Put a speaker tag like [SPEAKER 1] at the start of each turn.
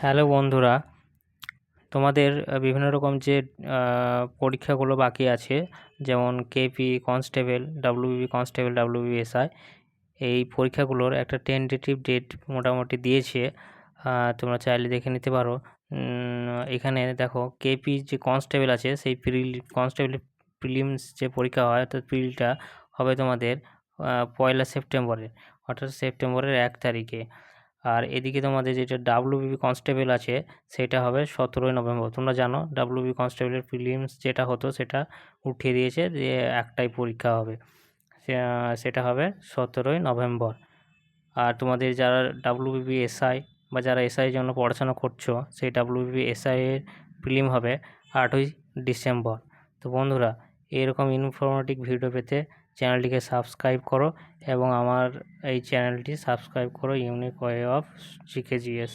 [SPEAKER 1] Hello বন্ধুরা, তোমাদের বিভিন্ন রকম যে পরীক্ষাগুলো বাকি আছে, যেমন KP constable, WB constable, WBSI, এই পরীক্ষাগুলোর একটা টেন্টেটিভ ডেট মোটামুটি দিয়েছে। তোমরা চাইলে দেখে নিতে পারো। এখানে দেখো, কেপি যে কনস্টেবল আছে সেই কনস্টেবল প্রিলিমস যে পরীক্ষা হয়, অর্থাৎ প্রিলিটা হবে তোমাদের 1 সেপ্টেম্বরে, অর্থাৎ সেপ্টেম্বরের 1 তারিখে। আর এদিকে তোমাদের যেটা ডাব্লিউবি কনস্টেবল আছে সেটা হবে 17ই নভেম্বর। তোমরা জানো ডাব্লিউবি কনস্টেবলের প্রিলিমস যেটা হতো সেটা উঠিয়ে দিয়েছে, যে একটাই পরীক্ষা হবে, সেটা হবে 17ই নভেম্বর। আর তোমাদের যারা ডাব্লিউবি এসআই বা যারা এসআইয়ের জন্য পড়াশোনা করছো, সেই ডাব্লিউবি এসআই এর প্রিলিম হবে 8ই ডিসেম্বর। তো বন্ধুরা, এরকম ইনফরমেটিভ ভিডিও পেতে চ্যানেলটিকে সাবস্ক্রাইব করো এবং আমার এই চ্যানেলটি সাবস্ক্রাইব করো, unique way of GK GS.